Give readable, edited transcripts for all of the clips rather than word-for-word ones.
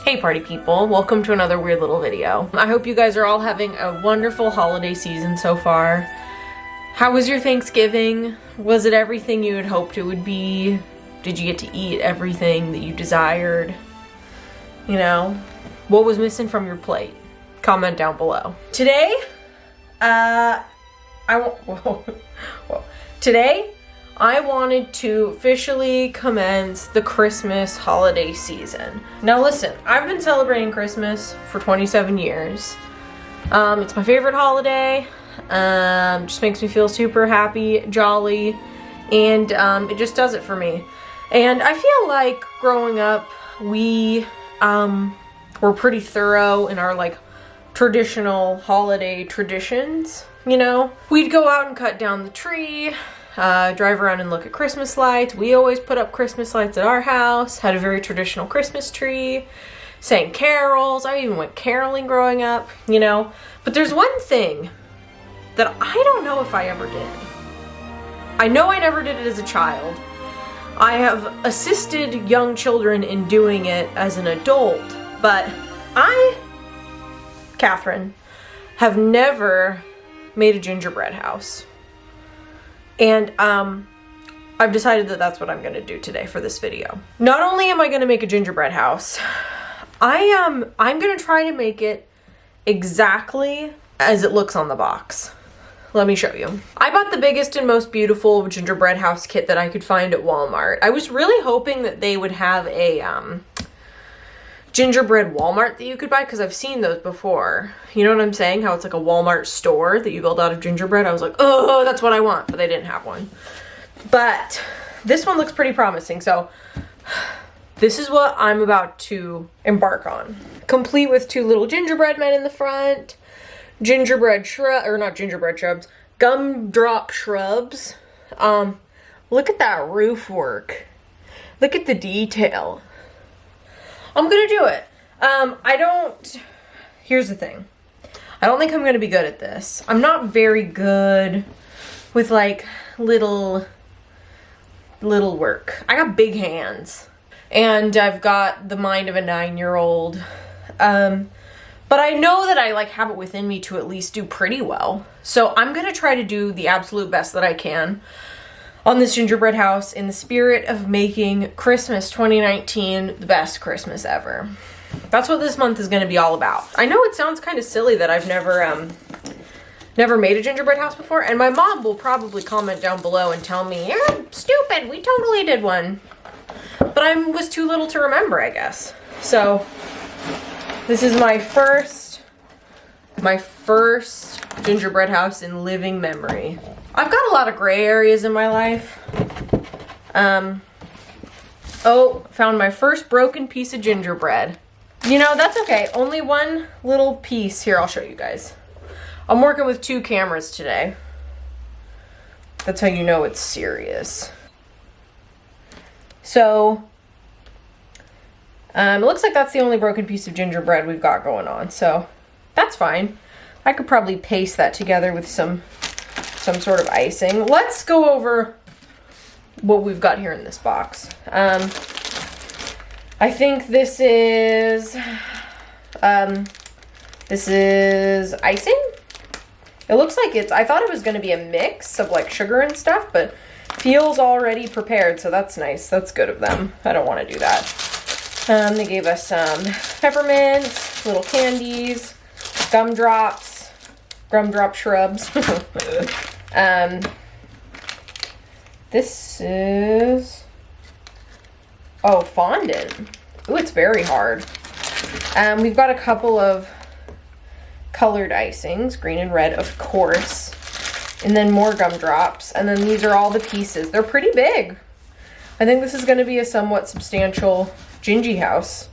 Hey party people, welcome to another weird little video. I hope you guys are all having a wonderful holiday season so far. How was your Thanksgiving? Was it everything you had hoped it would be? Did you get to eat everything that you desired? You know, what was missing from your plate? Comment down below. Today, today I wanted to officially commence the Christmas holiday season. Now listen, I've been celebrating Christmas for 27 years. It's my favorite holiday. Just makes me feel super happy, jolly, and it just does it for me. And I feel like growing up, we were pretty thorough in our like traditional holiday traditions, you know? We'd go out and cut down the tree, drive around and look at Christmas lights. We always put up Christmas lights at our house, had a very traditional Christmas tree, sang carols. I even went caroling growing up, you know? But there's one thing that I don't know if I ever did. I know I never did it as a child. I have assisted young children in doing it as an adult, but I, Catherine, have never made a gingerbread house. And I've decided that that's what I'm gonna do today for this video. Not only am I gonna make a gingerbread house, I'm gonna try to make it exactly as it looks on the box. Let me show you. I bought the biggest and most beautiful gingerbread house kit that I could find at Walmart. I was really hoping that they would have a gingerbread Walmart that you could buy, because I've seen those before. You know what I'm saying? How it's like a Walmart store that you build out of gingerbread. I was like, oh, that's what I want, but they didn't have one. But this one looks pretty promising, so this is what I'm about to embark on. Complete with two little gingerbread men in the front, gingerbread shrubs, gumdrop shrubs. Look at that roof work. Look at the detail. I'm gonna do it. Here's the thing. I don't think I'm gonna be good at this. I'm not very good with like little work. I got big hands and I've got the mind of a 9-year-old. But I know that I like have it within me to at least do pretty well. So I'm gonna try to do the absolute best that I can on this gingerbread house in the spirit of making Christmas 2019 the best Christmas ever. That's what this month is going to be all about. I know it sounds kind of silly that I've never made a gingerbread house before, and my mom will probably comment down below and tell me, "You're stupid, we totally did one." But I was too little to remember, I guess. So this is my first gingerbread house in living memory. I've got a lot of gray areas in my life. Oh, found my first broken piece of gingerbread. You know, that's okay. Only one little piece. Here, I'll show you guys. I'm working with 2 cameras today. That's how you know it's serious. So, it looks like that's the only broken piece of gingerbread we've got going on. So, that's fine. I could probably paste that together with some sort of icing. Let's go over what we've got here in this box. I think this is icing. It looks like I thought it was going to be a mix of like sugar and stuff, but feels already prepared, so that's nice. That's good of them. I don't want to do that. They gave us some peppermints, little candies, gumdrop shrubs. This is, fondant. Ooh, it's very hard. We've got a couple of colored icings, green and red, of course, and then more gumdrops, and then these are all the pieces. They're pretty big. I think this is going to be a somewhat substantial gingy house.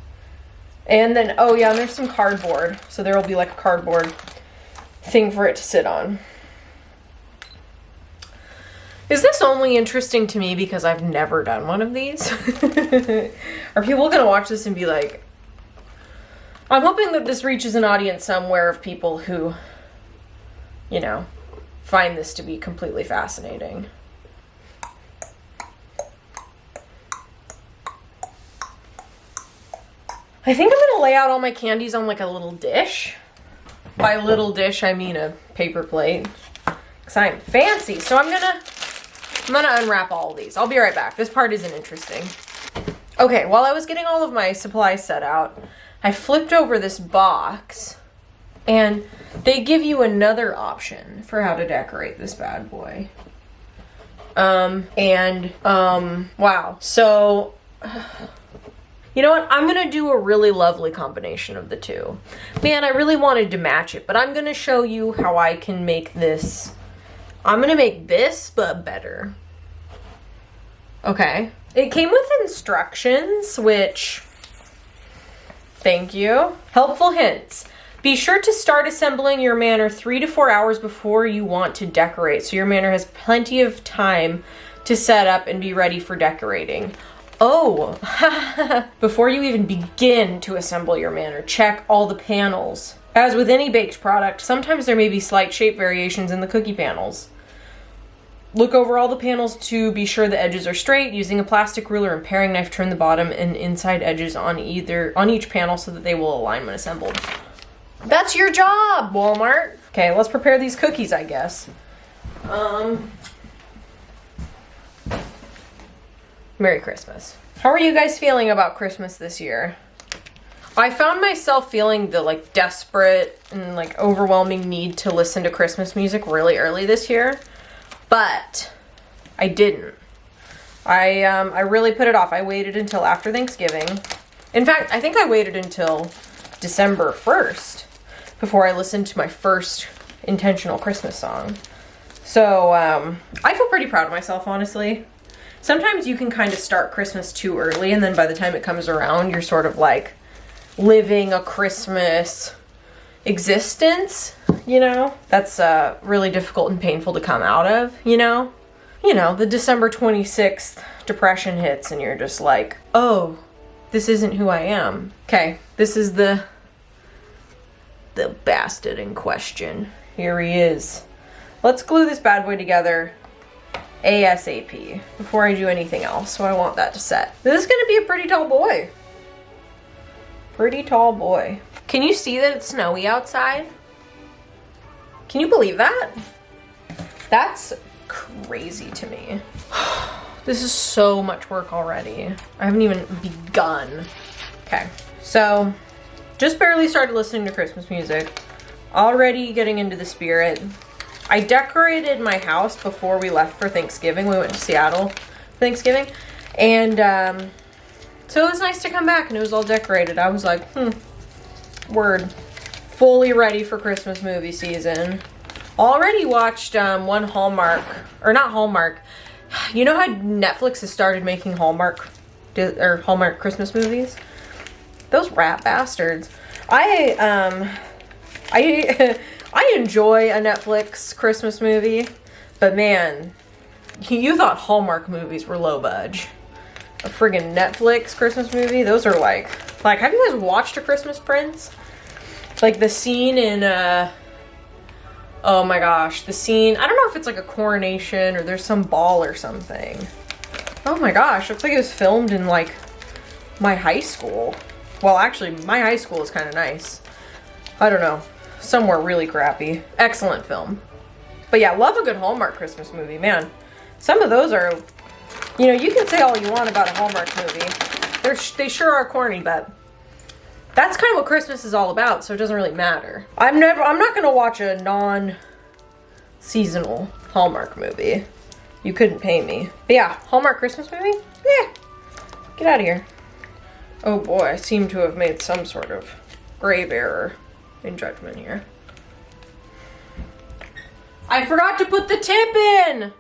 And then, oh yeah, and there's some cardboard, so there will be like a cardboard thing for it to sit on. Is this only interesting to me because I've never done one of these? Are people gonna watch this and be like, I'm hoping that this reaches an audience somewhere of people who, you know, find this to be completely fascinating. I think I'm gonna lay out all my candies on like a little dish. By little dish, I mean a paper plate. Cause I'm fancy. So I'm gonna unwrap all of these. I'll be right back. This part isn't interesting. Okay, while I was getting all of my supplies set out, I flipped over this box and they give you another option for how to decorate this bad boy. Wow. So, you know what? I'm gonna do a really lovely combination of the two. Man, I really wanted to match it, but I'm gonna show you how I can make this. I'm gonna make this, but better. Okay. It came with instructions, which, thank you. Helpful hints. Be sure to start assembling your manor 3 to 4 hours before you want to decorate, so your manor has plenty of time to set up and be ready for decorating. Oh, before you even begin to assemble your manor, check all the panels. As with any baked product, sometimes there may be slight shape variations in the cookie panels. Look over all the panels to be sure the edges are straight. Using a plastic ruler and paring knife, turn the bottom and inside edges on each panel so that they will align when assembled. That's your job, Walmart. Okay, let's prepare these cookies, I guess. Merry Christmas. How are you guys feeling about Christmas this year? I found myself feeling the like desperate and like overwhelming need to listen to Christmas music really early this year, but I didn't. I really put it off. I waited until after Thanksgiving. In fact, I think I waited until December 1st before I listened to my first intentional Christmas song. So, I feel pretty proud of myself, honestly. Sometimes you can kind of start Christmas too early, and then by the time it comes around, you're sort of like living a Christmas existence, you know? That's really difficult and painful to come out of, you know? You know, the December 26th depression hits and you're just like, oh, this isn't who I am. Okay, this is the bastard in question. Here he is. Let's glue this bad boy together ASAP before I do anything else. So I want that to set. This is gonna be a pretty tall boy. Pretty tall boy. Can you see that it's snowy outside? Can you believe that? That's crazy to me. This is so much work already. I haven't even begun. Okay, so just barely started listening to Christmas music. Already getting into the spirit. I decorated my house before we left for Thanksgiving. We went to Seattle for Thanksgiving. And so it was nice to come back and it was all decorated. I was like, word. Fully ready for Christmas movie season. Already watched one Hallmark, or not Hallmark. You know how Netflix has started making Hallmark Christmas movies? Those rat bastards. I enjoy a Netflix Christmas movie, but man, you thought Hallmark movies were low budge. A friggin' Netflix Christmas movie? Those are like, have you guys watched A Christmas Prince? Like the scene in, oh my gosh, the scene, I don't know if it's like a coronation or there's some ball or something. Oh my gosh, looks like it was filmed in like my high school. Well, actually, my high school is kind of nice. I don't know. Somewhere really crappy. Excellent film. But yeah, love a good Hallmark Christmas movie, man. Some of those are, you know, you can say all you want about a Hallmark movie. They sure are corny, but that's kind of what Christmas is all about, so it doesn't really matter. I'm not gonna watch a non-seasonal Hallmark movie. You couldn't pay me. But yeah, Hallmark Christmas movie? Yeah. Get out of here. Oh boy, I seem to have made some sort of grave error in judgment here. I forgot to put the tip in!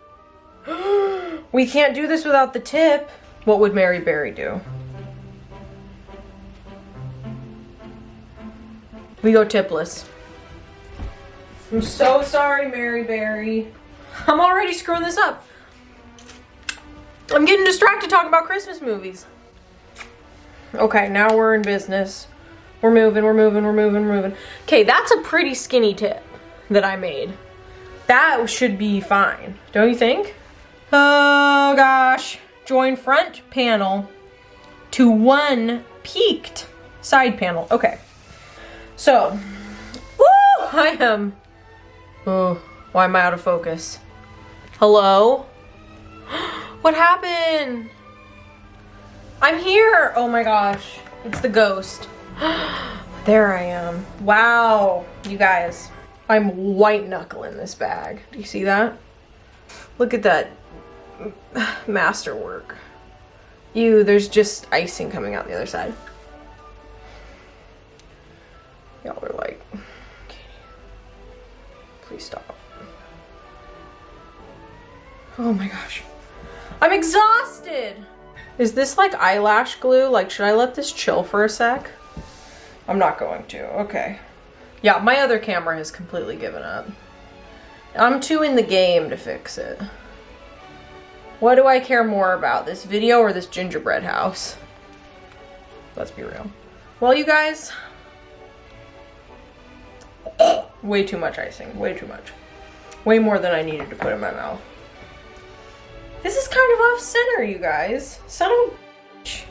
We can't do this without the tip. What would Mary Berry do? We go tipless. I'm so sorry, Mary Berry. I'm already screwing this up. I'm getting distracted talking about Christmas movies. Okay, now we're in business. We're moving. Okay, that's a pretty skinny tip that I made. That should be fine, don't you think? Oh gosh. Join front panel to one peaked Side panel. Okay. So, woo! I am. Oh, why am I out of focus? Hello? What happened? I'm here! Oh my gosh. It's the ghost. There I am. Wow. You guys. I'm white knuckling this bag. Do you see that? Look at that masterwork. There's just icing coming out the other side. Y'all are like, Katie, please stop. Oh my gosh. I'm exhausted! Is this like eyelash glue? Like, should I let this chill for a sec? I'm not going to. Okay. Yeah, my other camera has completely given up. I'm too in the game to fix it. What do I care more about, this video or this gingerbread house? Let's be real. Well, you guys, way too much icing, way too much. Way more than I needed to put in my mouth. This is kind of off center, you guys. Son of a bitch.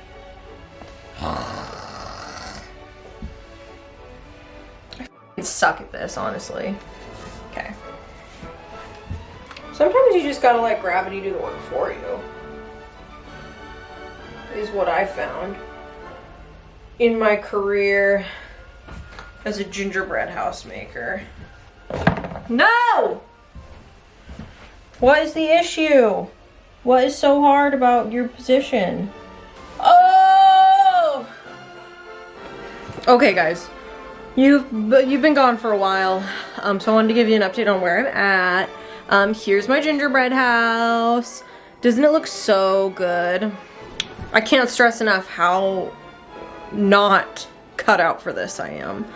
I suck at this, honestly. Okay. Sometimes you just gotta let gravity do the work for you. Is what I found in my career as a gingerbread house maker. No! What is the issue? What is so hard about your position? Oh! Okay, guys. You've been gone for a while, so I wanted to give you an update on where I'm at. Here's my gingerbread house. Doesn't it look so good? I can't stress enough how not cut out for this I am.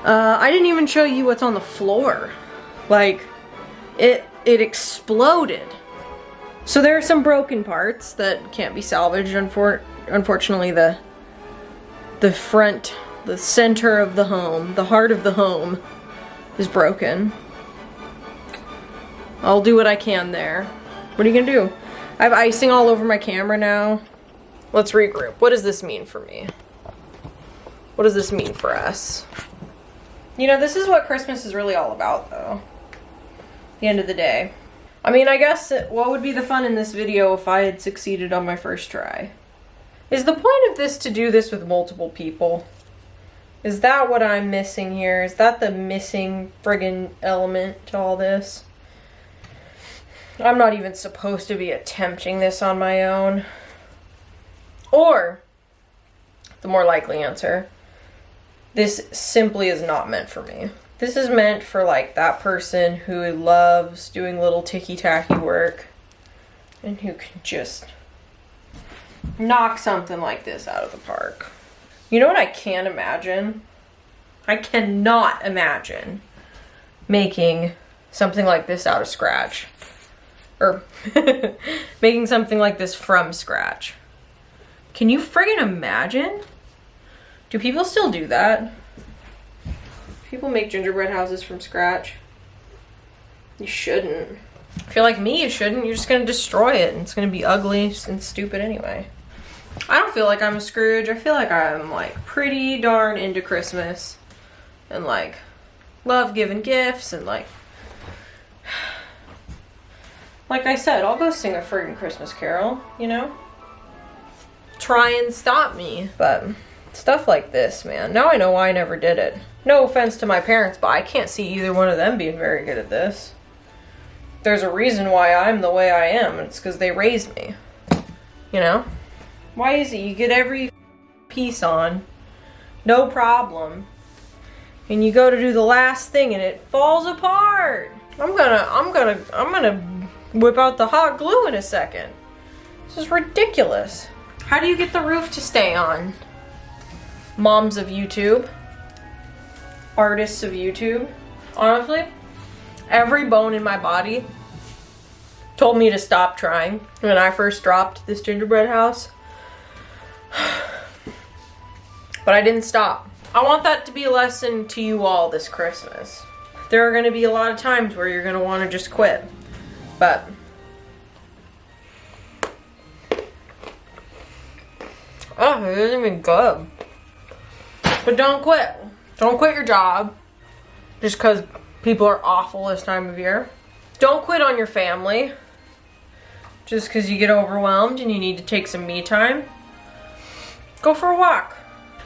I didn't even show you what's on the floor. Like, it exploded. So there are some broken parts that can't be salvaged. Unfortunately, the front, the center of the home, the heart of the home is broken. I'll do what I can there. What are you gonna do? I have icing all over my camera now. Let's regroup. What does this mean for me? What does this mean for us? You know, this is what Christmas is really all about, though. At the end of the day. I mean, I guess what would be the fun in this video if I had succeeded on my first try? Is the point of this to do this with multiple people? Is that what I'm missing here? Is that the missing friggin' element to all this? I'm not even supposed to be attempting this on my own. Or, the more likely answer, this simply is not meant for me. This is meant for like that person who loves doing little ticky-tacky work and who can just knock something like this out of the park. You know what I can't imagine? I cannot imagine making something like this out of scratch. Or making something like this from scratch. Can you friggin' imagine? Do people still do that? People make gingerbread houses from scratch. You shouldn't. If you're like me, you shouldn't. You're just gonna destroy it and it's gonna be ugly and stupid anyway. I don't feel like I'm a Scrooge. I feel like I'm like pretty darn into Christmas and like love giving gifts and like I said, I'll go sing a friggin' Christmas carol, you know? Try and stop me. But stuff like this, man. Now I know why I never did it. No offense to my parents, but I can't see either one of them being very good at this. There's a reason why I'm the way I am, and it's because they raised me. You know? Why is it you get every piece on, no problem, and you go to do the last thing and it falls apart? I'm gonna whip out the hot glue in a second. This is ridiculous. How do you get the roof to stay on? Moms of YouTube. Artists of YouTube. Honestly, every bone in my body told me to stop trying when I first dropped this gingerbread house. But I didn't stop. I want that to be a lesson to you all this Christmas. There are going to be a lot of times where you're going to want to just quit. But oh, it isn't even good. But don't quit. Don't quit your job just because people are awful this time of year. Don't quit on your family just because you get overwhelmed and you need to take some me time. Go for a walk.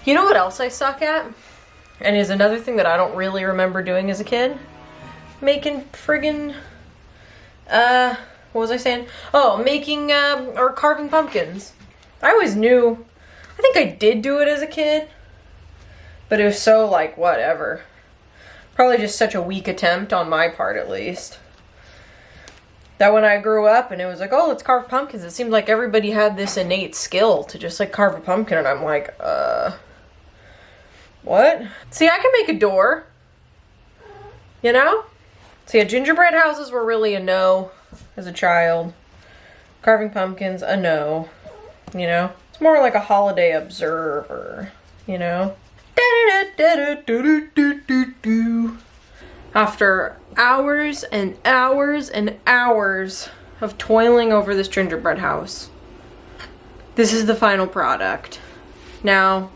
You know what else I suck at? And is another thing that I don't really remember doing as a kid? Making friggin', what was I saying? Oh, making, or carving pumpkins. I always knew, I think I did do it as a kid, but it was so, like, whatever. Probably just such a weak attempt on my part, at least. That when I grew up and it was like, oh, let's carve pumpkins, it seemed like everybody had this innate skill to just, like, carve a pumpkin, and I'm like, what? See, I can make a door, you know? So yeah, gingerbread houses were really a no as a child. Carving pumpkins, a no, you know? It's more like a holiday observer, you know? After hours and hours and hours of toiling over this gingerbread house, this is the final product. Now,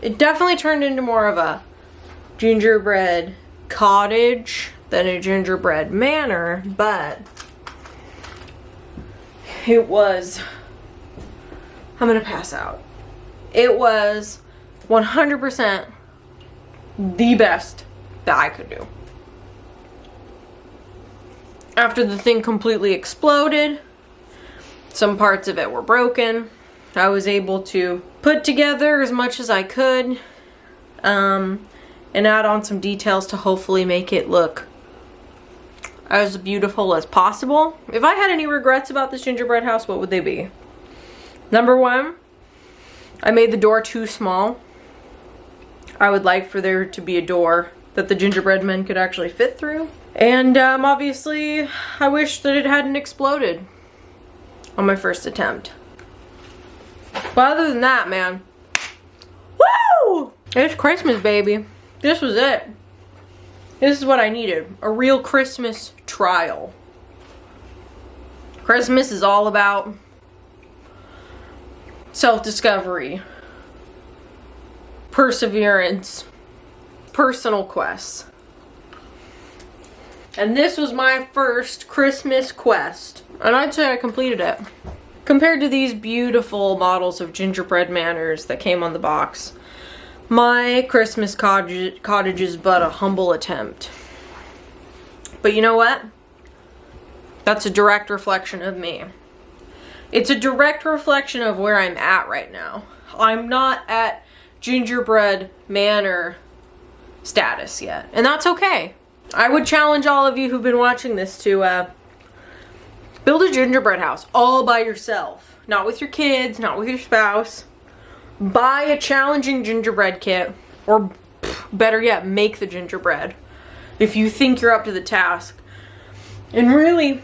it definitely turned into more of a gingerbread cottage than a gingerbread manor, but it was, I'm gonna pass out. It was 100% the best that I could do. After the thing completely exploded, some parts of it were broken. I was able to put together as much as I could, and add on some details to hopefully make it look as beautiful as possible. If I had any regrets about this gingerbread house, what would they be? Number one, I made the door too small. I would like for there to be a door that the gingerbread men could actually fit through. And obviously, I wish that it hadn't exploded on my first attempt. But other than that, man, woo! It's Christmas, baby. This was it. This is what I needed. A real Christmas trial. Christmas is all about self-discovery, perseverance, personal quests. And this was my first Christmas quest. And I'd say I completed it. Compared to these beautiful models of gingerbread manors that came on the box, my Christmas cottage is but a humble attempt. But you know what? That's a direct reflection of me. It's a direct reflection of where I'm at right now. I'm not at gingerbread manor status yet. And that's okay. I would challenge all of you who've been watching this to build a gingerbread house all by yourself. Not with your kids, not with your spouse. Buy a challenging gingerbread kit, or better yet, make the gingerbread if you think you're up to the task. And really,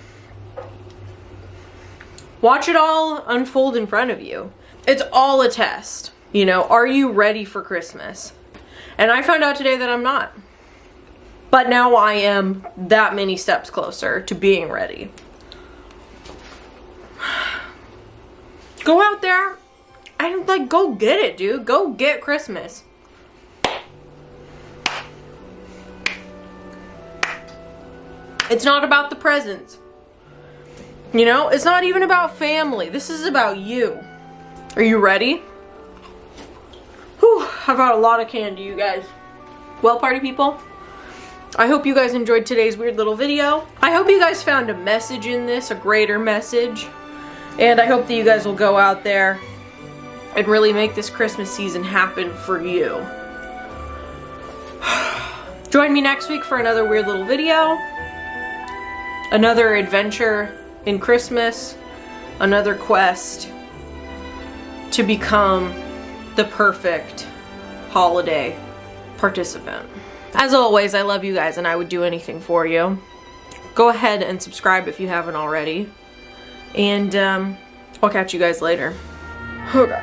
watch it all unfold in front of you. It's all a test. You know, are you ready for Christmas? And I found out today that I'm not. But now I am that many steps closer to being ready. Go out there and like go get it, dude. Go get Christmas. It's not about the presents. You know, it's not even about family. This is about you. Are you ready? Whew, I've got a lot of candy, you guys. Well, party people, I hope you guys enjoyed today's weird little video. I hope you guys found a message in this, a greater message. And I hope that you guys will go out there and really make this Christmas season happen for you. Join me next week for another weird little video. Another adventure in Christmas. Another quest to become the perfect holiday participant. As always, I love you guys and I would do anything for you. Go ahead and subscribe if you haven't already. And I'll catch you guys later. Okay.